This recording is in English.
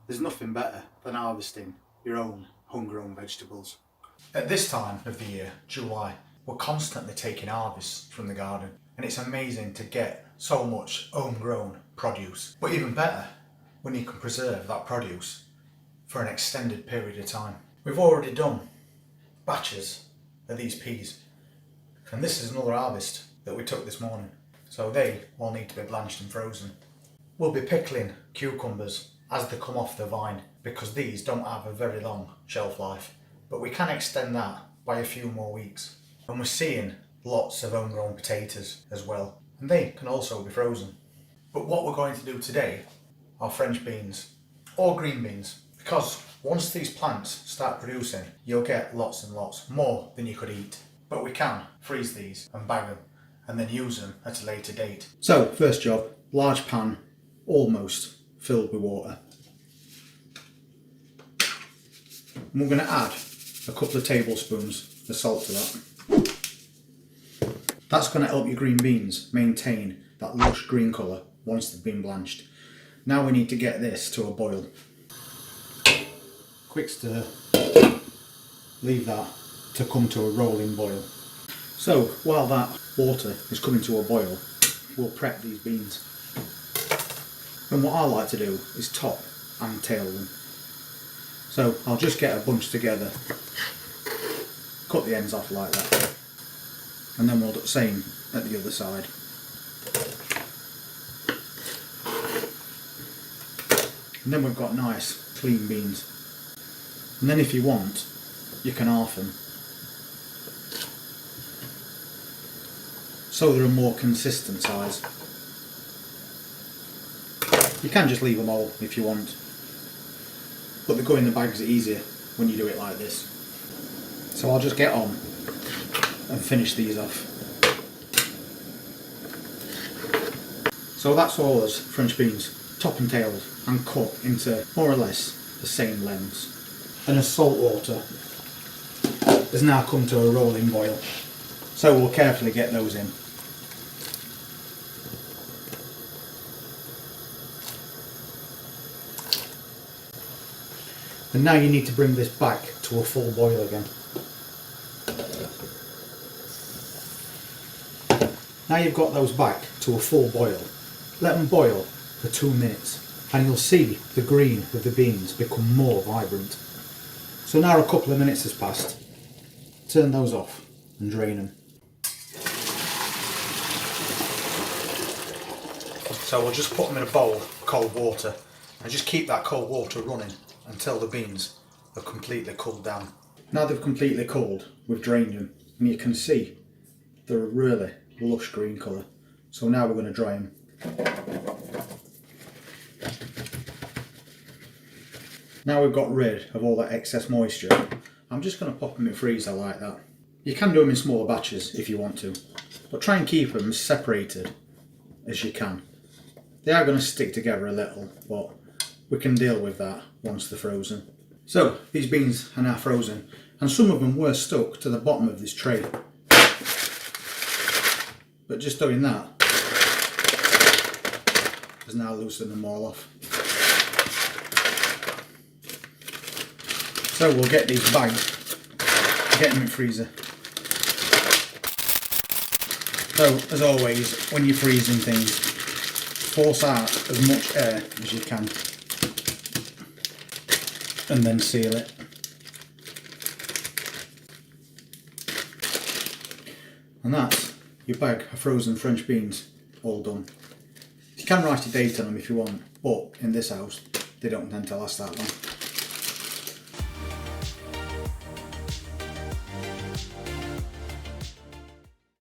There's nothing better than harvesting your own homegrown vegetables. At this time of the year, July, we're constantly taking harvests from the garden, and it's amazing to get so much homegrown produce. But even better, when you can preserve that produce for an extended period of time. We've already done batches of these peas, and this is another harvest that we took this morning, so they all need to be blanched and frozen. We'll be pickling cucumbers as they come off the vine, because these don't have a very long shelf life, but we can extend that by a few more weeks. And we're seeing lots of homegrown potatoes as well, and they can also be frozen. But what we're going to do today are French beans or green beans, because once these plants start producing, you'll get lots and lots, more than you could eat. But we can freeze these and bag them and then use them at a later date. So first job, large pan almost filled with water. And we're going to add a couple of tablespoons of salt to that. That's going to help your green beans maintain that lush green colour once they've been blanched. Now we need to get this to a boil. Quick stir, leave that to come to a rolling boil. So while that water is coming to a boil, we'll prep these beans. And what I like to do is top and tail them. So I'll just get a bunch together, cut the ends off like that, and then we'll do the same at the other side. And then we've got nice clean beans. And then if you want, you can half them, so they're a more consistent size. You can just leave them all if you want, but they go in the bags easier when you do it like this. So I'll just get on and finish these off. So that's all as French beans, top and tailed and cut into more or less the same lengths. And as salt water has now come to a rolling boil, so we'll carefully get those in. And now you need to bring this back to a full boil again. Now you've got those back to a full boil, let them boil for 2 minutes and you'll see the green of the beans become more vibrant. So now a couple of minutes has passed, turn those off and drain them. So we'll just put them in a bowl of cold water and just keep that cold water running until the beans have completely cooled down. Now they've completely cooled, we've drained them, and you can see they're a really lush green colour. So now we're going to dry them. Now we've got rid of all that excess moisture, I'm just going to pop them in the freezer like that. You can do them in smaller batches if you want to, but try and keep them as separated as you can. They are going to stick together a little, but we can deal with that once they're frozen. So these beans are now frozen, and some of them were stuck to the bottom of this tray. But just doing that has now loosened them all off. So we'll get these bagged, get them in the freezer. So as always, when you're freezing things, force out as much air as you can and then seal it. And that's your bag of frozen French beans all done. You can write a date on them if you want, but in this house they don't tend to last that long.